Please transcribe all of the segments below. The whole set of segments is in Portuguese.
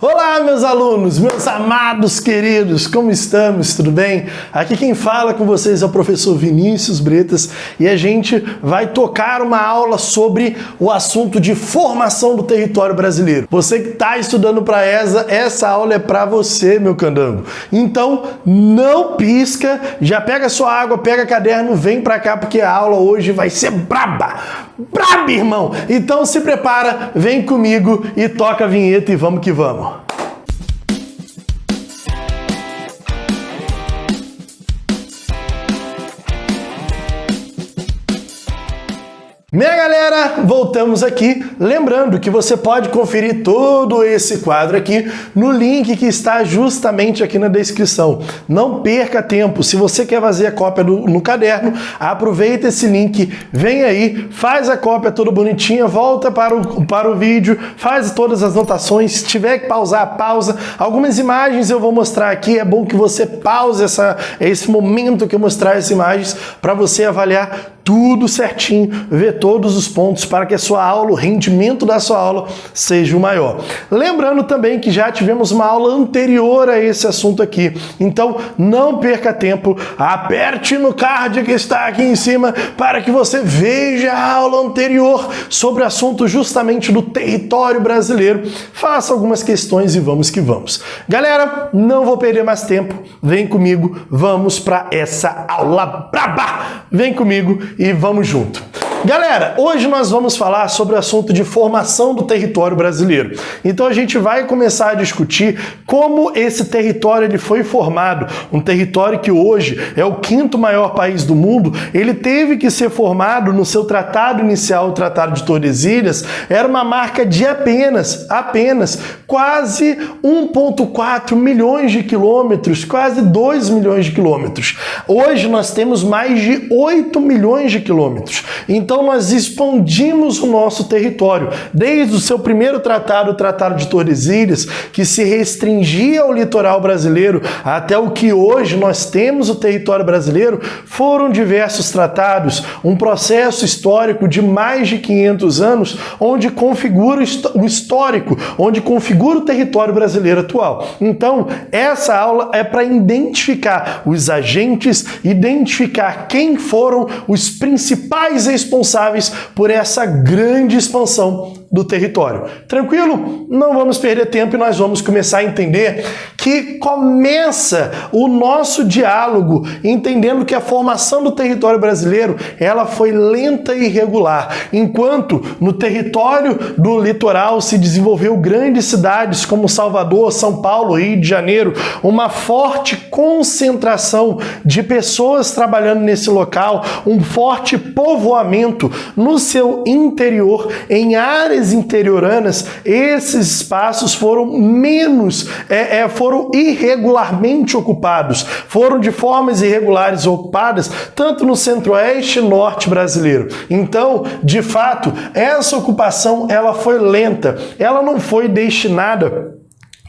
Olá, meus alunos, meus amados queridos, como estamos? Tudo bem? Aqui quem fala com vocês é o professor Vinícius Bretas e a gente vai tocar uma aula sobre o assunto de formação do território brasileiro. Você que está estudando para ESA, essa aula é para você, meu candango. Então, não pisca, já pega sua água, pega caderno, vem para cá porque a aula hoje vai ser braba! Braba, irmão! Então se prepara, vem comigo e toca a vinheta e vamos que vamos. Minha galera, voltamos aqui, lembrando que você pode conferir todo esse quadro aqui no link que está justamente aqui na descrição. Não perca tempo, se você quer fazer a cópia no caderno, aproveita esse link, vem aí, faz a cópia toda bonitinha, volta para o vídeo, faz todas as anotações, se tiver que pausar, pausa. Algumas imagens eu vou mostrar aqui, é bom que você pause esse momento que eu mostrar essas imagens para você avaliar tudo certinho, ver todos os pontos para que a sua aula, o rendimento da sua aula seja o maior. Lembrando também que já tivemos uma aula anterior a esse assunto aqui, então não perca tempo, aperte no card que está aqui em cima para que você veja a aula anterior sobre o assunto justamente do território brasileiro, faça algumas questões e vamos que vamos. Galera, não vou perder mais tempo, vem comigo, vamos para essa aula braba! Vem comigo e vamos junto. Galera, hoje nós vamos falar sobre o assunto de formação do território brasileiro. Então a gente vai começar a discutir como esse território ele foi formado. Um território que hoje é o quinto maior país do mundo, ele teve que ser formado no seu tratado inicial, o Tratado de Tordesilhas, era uma marca de apenas quase 1,4 milhões de quilômetros, quase 2 milhões de quilômetros. Hoje nós temos mais de 8 milhões de quilômetros. Então nós expandimos o nosso território, desde o seu primeiro tratado, o Tratado de Tordesilhas, que se restringia ao litoral brasileiro, até o que hoje nós temos o território brasileiro, foram diversos tratados, um processo histórico de mais de 500 anos, onde configura o histórico, onde configura o território brasileiro atual. Então, essa aula é para identificar os agentes, identificar quem foram os principais responsáveis por essa grande expansão do território. Tranquilo? Não vamos perder tempo e nós vamos começar a entender que começa o nosso diálogo entendendo que a formação do território brasileiro ela foi lenta e irregular. Enquanto no território do litoral se desenvolveu grandes cidades como Salvador, São Paulo, Rio de Janeiro, uma forte concentração de pessoas trabalhando nesse local, um forte povoamento no seu interior, em áreas interioranas, esses espaços foram foram irregularmente ocupados, foram de formas irregulares ocupadas, tanto no centro-oeste e norte brasileiro. Então, de fato, essa ocupação ela foi lenta, ela não foi destinada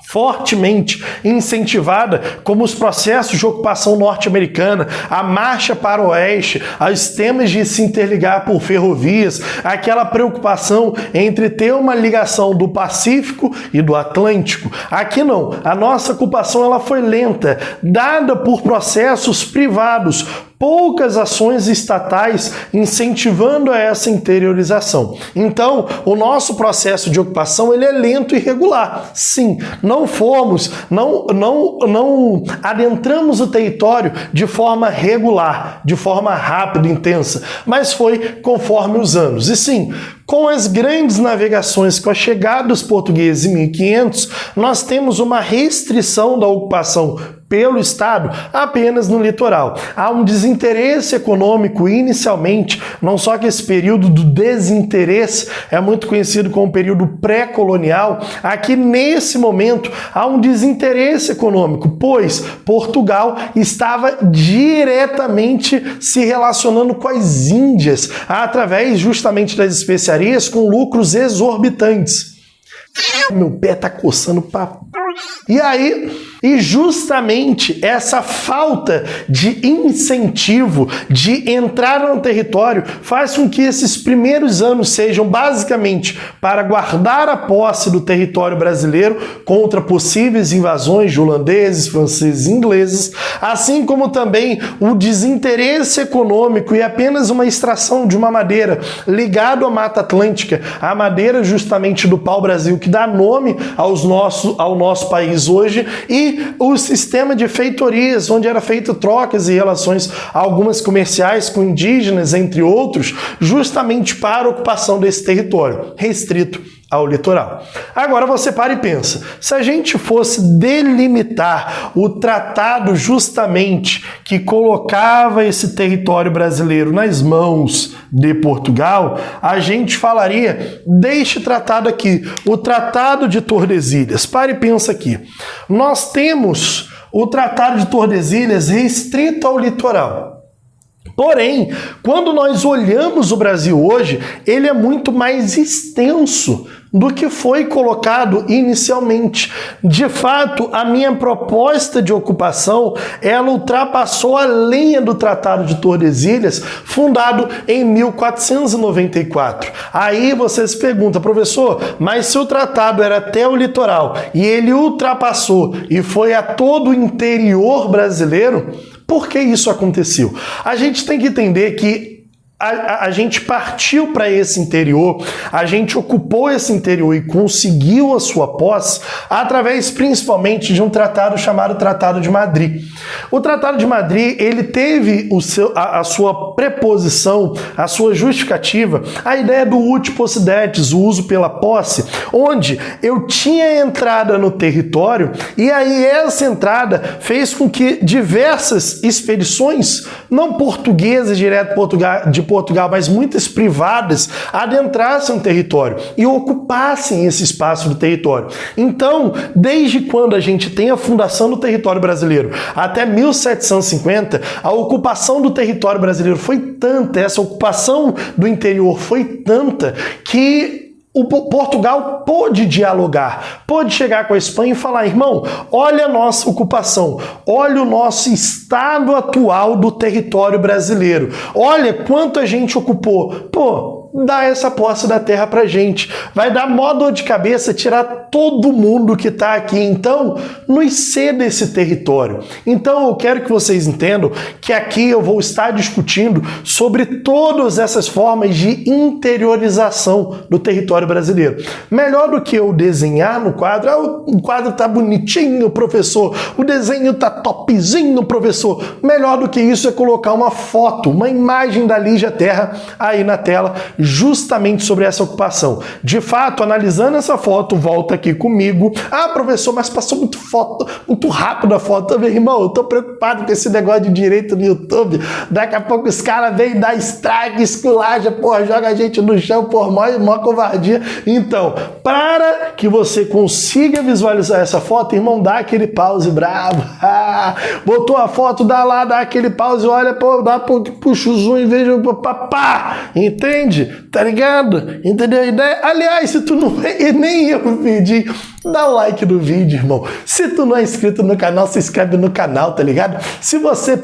fortemente incentivada como os processos de ocupação norte-americana, a marcha para o oeste, os temas de se interligar por ferrovias, aquela preocupação entre ter uma ligação do Pacífico e do Atlântico. Aqui não, a nossa ocupação ela foi lenta, dada por processos privados, poucas ações estatais incentivando essa interiorização. Então, o nosso processo de ocupação ele é lento e irregular. Sim, não adentramos o território de forma regular, de forma rápida e intensa, mas foi conforme os anos. E sim, com as grandes navegações, com a chegada dos portugueses em 1500, nós temos uma restrição da ocupação pelo Estado apenas no litoral. Há um desinteresse econômico inicialmente, não só que esse período do desinteresse é muito conhecido como período pré-colonial, aqui nesse momento há um desinteresse econômico, pois Portugal estava diretamente se relacionando com as Índias, através justamente das especiarias com lucros exorbitantes. Meu pé tá coçando pra... E aí... E justamente essa falta de incentivo de entrar no território faz com que esses primeiros anos sejam basicamente para guardar a posse do território brasileiro contra possíveis invasões de holandeses, franceses e ingleses, assim como também o desinteresse econômico e apenas uma extração de uma madeira ligado à Mata Atlântica, a madeira justamente do pau-brasil que dá nome ao nosso país hoje, e o sistema de feitorias, onde era feito trocas e relações algumas comerciais com indígenas, entre outros, justamente para a ocupação desse território restrito ao litoral. Agora você para e pensa, se a gente fosse delimitar o tratado justamente que colocava esse território brasileiro nas mãos de Portugal, a gente falaria deste tratado aqui, o Tratado de Tordesilhas. Para e pensa aqui. Nós temos o Tratado de Tordesilhas restrito ao litoral. Porém, quando nós olhamos o Brasil hoje, ele é muito mais extenso do que foi colocado inicialmente. De fato, a minha proposta de ocupação, ela ultrapassou a linha do Tratado de Tordesilhas, fundado em 1494. Aí você se pergunta, professor, mas se o tratado era até o litoral e ele ultrapassou e foi a todo o interior brasileiro, por que isso aconteceu? A gente tem que entender que a gente partiu para esse interior, a gente ocupou esse interior e conseguiu a sua posse através principalmente de um tratado chamado Tratado de Madrid. O Tratado de Madrid, ele teve a sua preposição, a sua justificativa, a ideia do ut possidetis, o uso pela posse, onde eu tinha entrada no território e aí essa entrada fez com que diversas expedições, não portuguesas direto de Portugal, mas muitas privadas, adentrassem o território e ocupassem esse espaço do território. Então, desde quando a gente tem a fundação do território brasileiro até 1750, a ocupação do território brasileiro foi tanta, essa ocupação do interior foi tanta, que o Portugal pôde dialogar, pôde chegar com a Espanha e falar, irmão, olha a nossa ocupação, olha o nosso estado atual do território brasileiro, olha quanto a gente ocupou, pô, dá essa posse da terra pra gente, vai dar mó dor de cabeça tirar todo mundo que tá aqui, então nos ceda esse território. Então eu quero que vocês entendam que aqui eu vou estar discutindo sobre todas essas formas de interiorização do território brasileiro. Melhor do que eu desenhar no quadro, o quadro tá bonitinho, professor, o desenho tá topzinho, professor. Melhor do que isso é colocar uma foto, uma imagem da Lígia Terra aí na tela, justamente sobre essa ocupação. De fato, analisando essa foto, volta aqui comigo. Ah, professor, mas passou muito rápido a foto. Meu irmão, eu tô preocupado com esse negócio de direito no YouTube. Daqui a pouco os caras vêm dar strike, esculacha, porra, joga a gente no chão, por mó covardia. Então, para que você consiga visualizar essa foto, irmão, dá aquele pause bravo. Botou a foto, dá aquele pause, olha, pô, puxa o zoom e veja o papá. Entende? Tá ligado? Entendeu a ideia? Aliás, se tu não vê, nem eu pedi, dá um like no vídeo, irmão. Se tu não é inscrito no canal, se inscreve no canal, tá ligado? Se você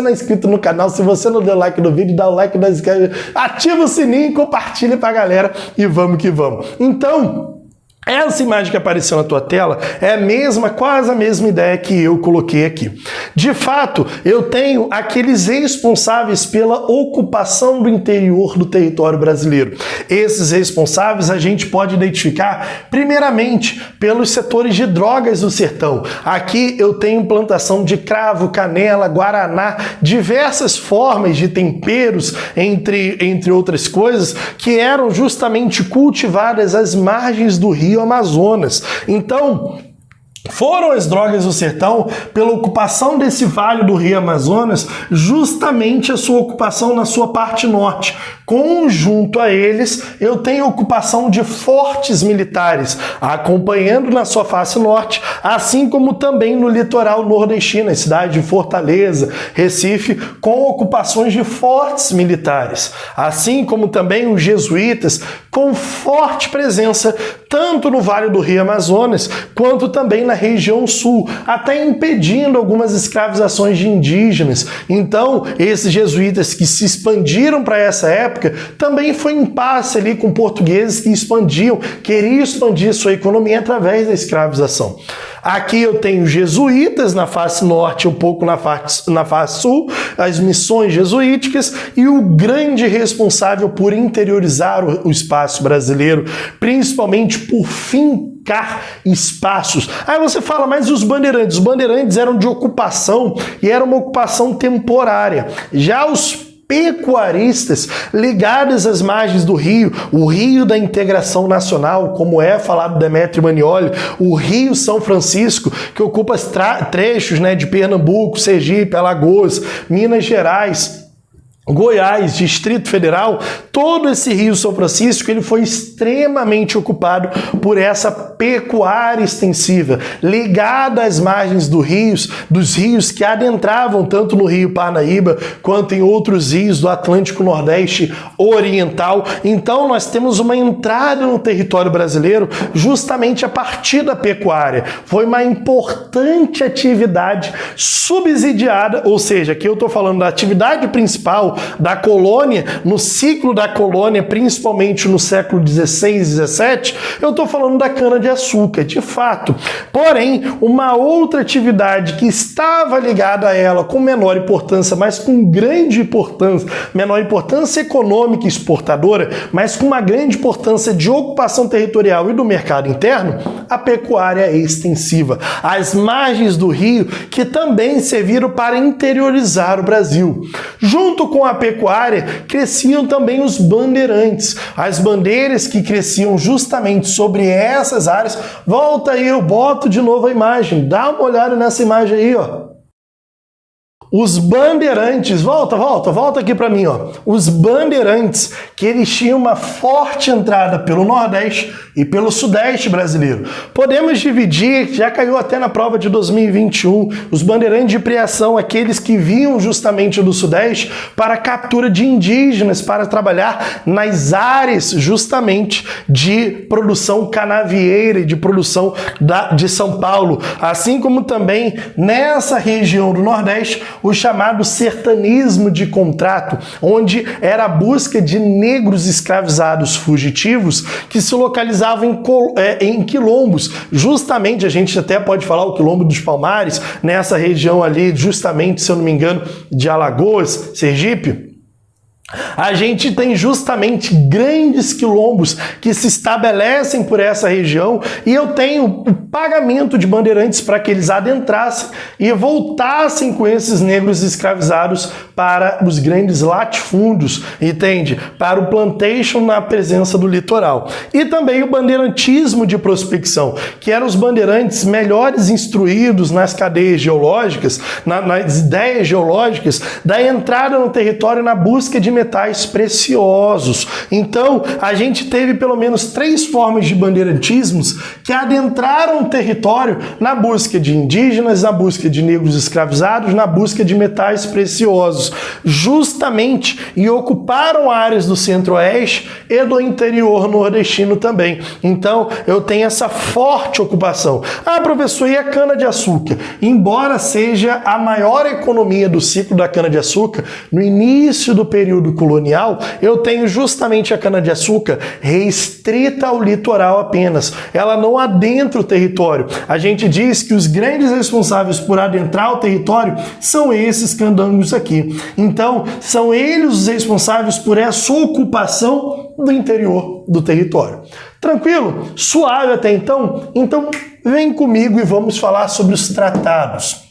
não é inscrito no canal, se você não deu like no vídeo, dá um like, não inscreve, ativa o sininho, compartilha pra galera e vamos que vamos. Então, essa imagem que apareceu na tua tela é quase a mesma ideia que eu coloquei aqui. De fato, eu tenho aqueles responsáveis pela ocupação do interior do território brasileiro. Esses responsáveis a gente pode identificar, primeiramente, pelos setores de drogas do sertão. Aqui eu tenho plantação de cravo, canela, guaraná, diversas formas de temperos, entre outras coisas, que eram justamente cultivadas às margens do rio Amazonas. Então, foram as drogas do sertão, pela ocupação desse vale do rio Amazonas, justamente a sua ocupação na sua parte norte. Conjunto a eles, eu tenho ocupação de fortes militares, acompanhando na sua face norte, assim como também no litoral nordestino, a cidade de Fortaleza, Recife, com ocupações de fortes militares, assim como também os jesuítas, com forte presença tanto no Vale do Rio Amazonas, quanto também na região sul, até impedindo algumas escravizações de indígenas. Então, esses jesuítas que se expandiram para essa época, também foi em impasse ali com portugueses que queriam expandir sua economia através da escravização. Aqui eu tenho jesuítas na face norte, um pouco na face sul, as missões jesuíticas e o grande responsável por interiorizar o espaço brasileiro, principalmente por fincar espaços. Aí você fala, mas os bandeirantes? Os bandeirantes eram de ocupação e era uma ocupação temporária. Já os pecuaristas ligados às margens do rio, o Rio da Integração Nacional, como é falado Demetrio Manioli, o Rio São Francisco, que ocupa trechos, né, de Pernambuco, Sergipe, Alagoas, Minas Gerais, Goiás, Distrito Federal, todo esse Rio São Francisco, ele foi extremamente ocupado por essa pecuária extensiva, ligada às margens dos rios que adentravam tanto no Rio Parnaíba quanto em outros rios do Atlântico Nordeste Oriental. Então nós temos uma entrada no território brasileiro justamente a partir da pecuária. Foi uma importante atividade subsidiada, ou seja, aqui eu estou falando da atividade principal da colônia, no ciclo da colônia, principalmente no século XVI e XVII, eu estou falando da cana-de-açúcar, de fato. Porém, uma outra atividade que estava ligada a ela com menor importância, mas com grande importância, menor importância econômica e exportadora, mas com uma grande importância de ocupação territorial e do mercado interno, a pecuária extensiva. As margens do rio que também serviram para interiorizar o Brasil. Junto com a pecuária, cresciam também os bandeirantes. As bandeiras que cresciam justamente sobre essas áreas. Volta aí, eu boto de novo a imagem. Dá uma olhada nessa imagem aí, ó. Os bandeirantes, volta aqui para mim, ó. Os bandeirantes, que eles tinham uma forte entrada pelo Nordeste e pelo Sudeste brasileiro. Podemos dividir, já caiu até na prova de 2021, os bandeirantes de preação, aqueles que vinham justamente do Sudeste para a captura de indígenas, para trabalhar nas áreas justamente de produção canavieira e de produção de São Paulo. Assim como também nessa região do Nordeste, o chamado sertanismo de contrato, onde era a busca de negros escravizados fugitivos que se localizavam em quilombos. Justamente, a gente até pode falar o quilombo dos Palmares, nessa região ali, justamente, se eu não me engano, de Alagoas, Sergipe. A gente tem justamente grandes quilombos que se estabelecem por essa região e eu tenho o pagamento de bandeirantes para que eles adentrassem e voltassem com esses negros escravizados para os grandes latifúndios, entende? Para o plantation na presença do litoral. E também o bandeirantismo de prospecção, que eram os bandeirantes melhores instruídos nas cadeias geológicas, nas ideias geológicas, da entrada no território na busca de metais preciosos. Então, a gente teve pelo menos 3 formas de bandeirantismos que adentraram o território na busca de indígenas, na busca de negros escravizados, na busca de metais preciosos, justamente, e ocuparam áreas do centro-oeste e do interior nordestino também. Então, eu tenho essa forte ocupação. Ah, professor, e a cana-de-açúcar? Embora seja a maior economia do ciclo da cana-de-açúcar, no início do período colonial, eu tenho justamente a cana-de-açúcar restrita ao litoral apenas. Ela não adentra o território. A gente diz que os grandes responsáveis por adentrar o território são esses candangos aqui. Então, são eles os responsáveis por essa ocupação do interior do território. Tranquilo? Suave até então? Então, vem comigo e vamos falar sobre os tratados.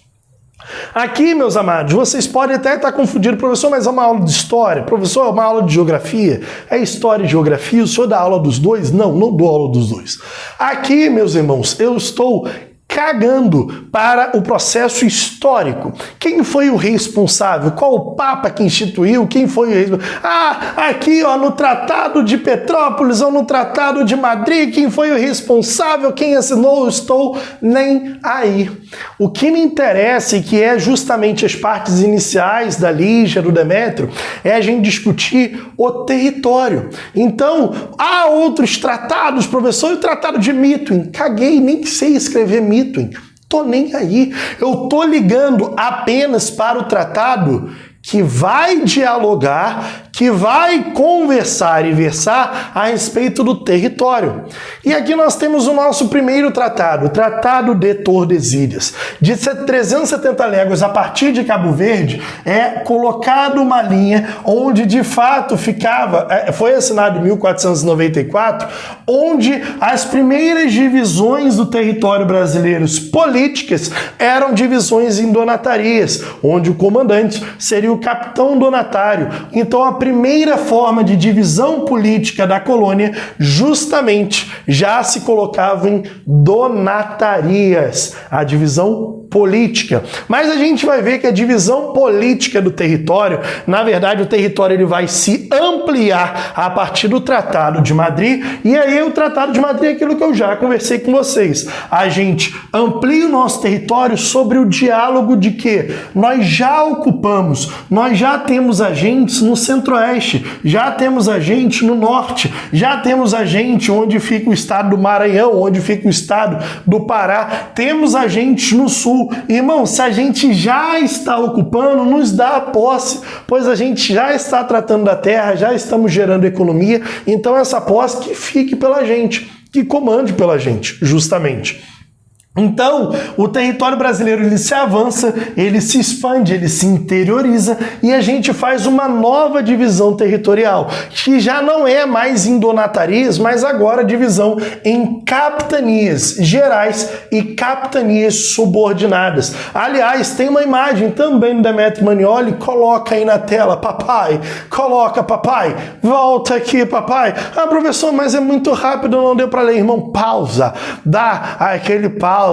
Aqui, meus amados, vocês podem até estar confundindo, professor, mas é uma aula de história? Professor, é uma aula de geografia? É história e geografia? O senhor dá aula dos dois? Não, não dou aula dos dois. Aqui, meus irmãos, eu estou cagando para o processo histórico. Quem foi o responsável? Qual o Papa que instituiu? Quem foi o responsável? Ah, aqui ó, no Tratado de Petrópolis ou no Tratado de Madrid, quem foi o responsável? Quem assinou? Eu estou nem aí. O que me interessa e que é justamente as partes iniciais da Lígia, do Demétrio, é a gente discutir o território. Então, há outros tratados, professor, e o Tratado de Mito? Caguei, nem sei escrever mito. conflito, hein? Tô nem aí. Eu tô ligando apenas para o tratado que vai dialogar, que vai conversar e versar a respeito do território. E aqui nós temos o nosso primeiro tratado, o Tratado de Tordesilhas. De 370 léguas a partir de Cabo Verde, é colocado uma linha onde de fato ficava, foi assinado em 1494, onde as primeiras divisões do território brasileiro políticas eram divisões em donatarias, onde o comandante seria o capitão donatário. Então a primeira forma de divisão política da colônia justamente já se colocava em donatarias, a divisão política. Mas a gente vai ver que a divisão política do território, na verdade o território ele vai se ampliar a partir do Tratado de Madrid, e aí o Tratado de Madrid é aquilo que eu já conversei com vocês. A gente amplia o nosso território sobre o diálogo de que nós já ocupamos, nós já temos agentes no centro-oeste, já temos agente no norte, já temos agente onde fica o estado do Maranhão, onde fica o estado do Pará, temos agentes no sul. Irmão, se a gente já está ocupando, nos dá a posse, pois a gente já está tratando da terra, já estamos gerando economia, então essa posse que fique pela gente, que comande pela gente, justamente. Então, o território brasileiro ele se avança, ele se expande, ele se interioriza e a gente faz uma nova divisão territorial, que já não é mais em donatarias, mas agora divisão em capitanias gerais e capitanias subordinadas. Aliás, tem uma imagem também do Demetrio Manioli, coloca aí na tela, papai, coloca, papai, volta aqui, papai. Ah, professor, mas é muito rápido, não deu para ler. Irmão, pausa, dá aquele pausa.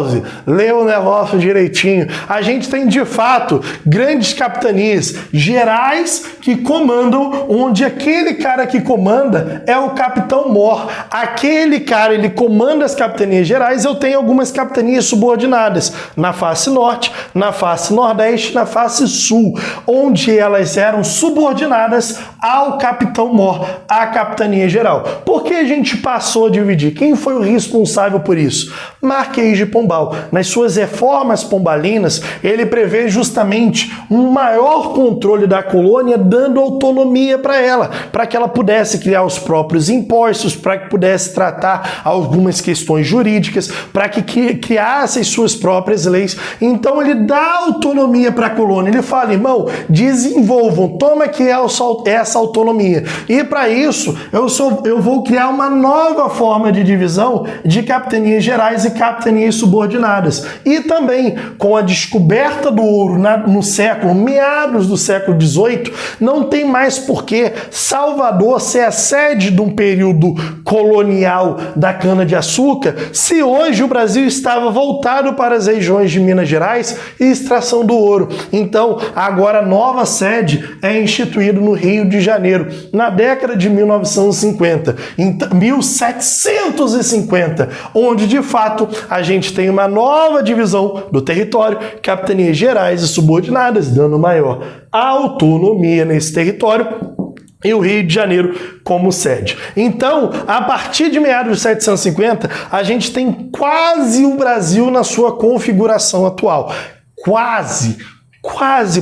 Lê o negócio direitinho. A gente tem, de fato, grandes capitanias gerais que comandam, onde aquele cara que comanda é o capitão-mor. Aquele cara, ele comanda as capitanias gerais. Eu tenho algumas capitanias subordinadas na face norte, na face nordeste, na face sul, onde elas eram subordinadas ao capitão-mor, à capitania geral. Por que a gente passou a dividir? Quem foi o responsável por isso? Marquês de Pombal. Nas suas reformas pombalinas, ele prevê justamente um maior controle da colônia, dando autonomia para ela, para que ela pudesse criar os próprios impostos, para que pudesse tratar algumas questões jurídicas, para que criasse as suas próprias leis. Então ele dá autonomia para a colônia, ele fala, irmão, desenvolvam, toma aqui essa autonomia. E para isso, eu vou criar uma nova forma de divisão de capitanias gerais e capitanias subordinadas. E também, com a descoberta do ouro no meados do século XVIII, não tem mais porquê Salvador ser a sede de um período colonial da cana-de-açúcar, se hoje o Brasil estava voltado para as regiões de Minas Gerais e extração do ouro. Então, agora a nova sede é instituída no Rio de Janeiro, na década de 1950, 1750, onde, de fato, a gente tem uma nova divisão do território, capitanias gerais e subordinadas, dando maior autonomia nesse território, e o Rio de Janeiro como sede. Então, a partir de meados de 750, a gente tem quase o Brasil na sua configuração atual. Quase,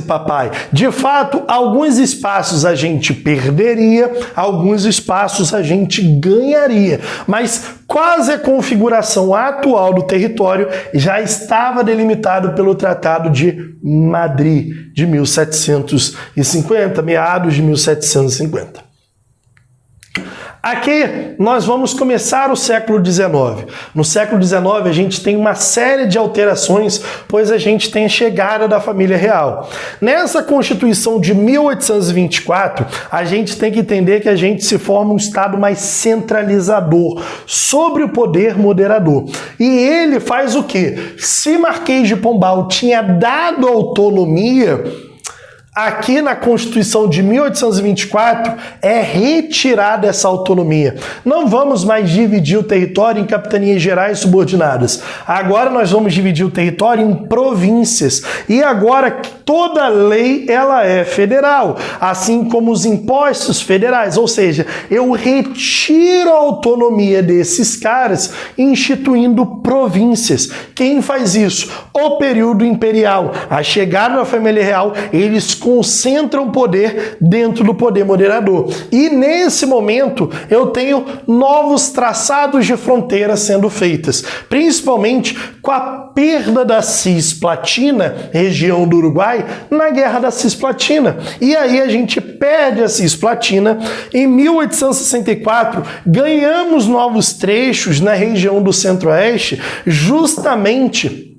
papai. De fato, alguns espaços a gente perderia, alguns espaços a gente ganharia, mas quase a configuração atual do território já estava delimitado pelo Tratado de Madrid, de 1750, meados de 1750. Aqui nós vamos começar o século XIX. No século XIX a gente tem uma série de alterações, pois a gente tem a chegada da família real. Nessa Constituição de 1824, a gente tem que entender que a gente se forma um Estado mais centralizador sobre o poder moderador. E ele faz o quê? Se Marquês de Pombal tinha dado autonomia aqui na Constituição de 1824 é retirada essa autonomia. Não vamos mais dividir o território em capitanias gerais subordinadas. Agora nós vamos dividir o território em províncias. E agora toda lei ela é federal, assim como os impostos federais. Ou seja, eu retiro a autonomia desses caras instituindo províncias. Quem faz isso? O período imperial. A chegada da família real, eles concentram poder dentro do poder moderador. E nesse momento eu tenho novos traçados de fronteiras sendo feitas, principalmente com a perda da Cisplatina, região do Uruguai, na Guerra da Cisplatina. E aí a gente perde a Cisplatina. Em 1864, ganhamos novos trechos na região do Centro-Oeste, justamente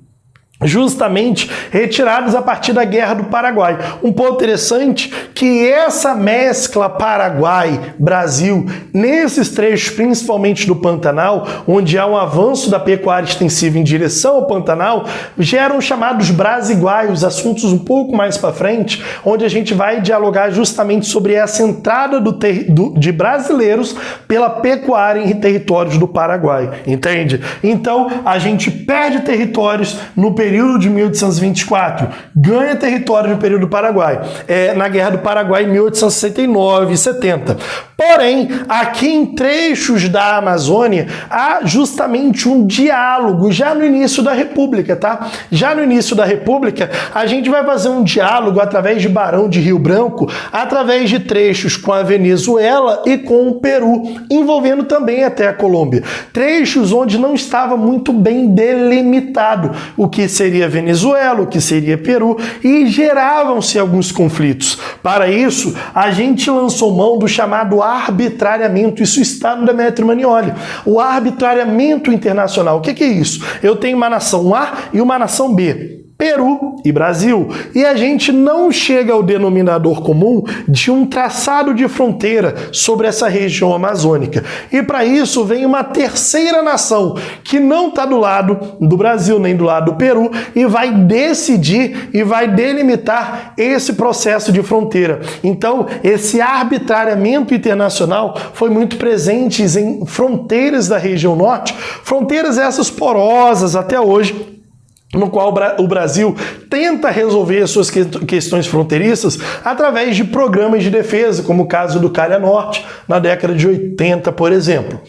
retirados a partir da Guerra do Paraguai. Um ponto interessante que essa mescla Paraguai-Brasil, nesses trechos, principalmente do Pantanal, onde há um avanço da pecuária extensiva em direção ao Pantanal, geram chamados brasiguaios, assuntos um pouco mais para frente, onde a gente vai dialogar justamente sobre essa entrada de brasileiros pela pecuária em territórios do Paraguai, entende? Então, a gente perde territórios no período de 1824, ganha território no período do Paraguai, na Guerra do Paraguai em 1869 e 70. Porém, aqui em trechos da Amazônia, há justamente um diálogo, já no início da República, tá? Já no início da República, a gente vai fazer um diálogo através de Barão de Rio Branco, através de trechos com a Venezuela e com o Peru, envolvendo também até a Colômbia. Trechos onde não estava muito bem delimitado o que seria Venezuela, o que seria Peru, e geravam-se alguns conflitos. Para isso, a gente lançou mão do chamado arbitrariamento. Isso está no Demetrio Manioli. O arbitrariamento internacional. O que é isso? Eu tenho uma nação A e uma nação B. Peru e Brasil, e a gente não chega ao denominador comum de um traçado de fronteira sobre essa região amazônica. E para isso vem uma terceira nação que não está do lado do Brasil nem do lado do Peru e vai decidir e vai delimitar esse processo de fronteira. Então, esse arbitrariamento internacional foi muito presente em fronteiras da região norte, fronteiras essas porosas até hoje, no qual o Brasil tenta resolver as suas questões fronteiriças através de programas de defesa, como o caso do Calha Norte, na década de 80, por exemplo.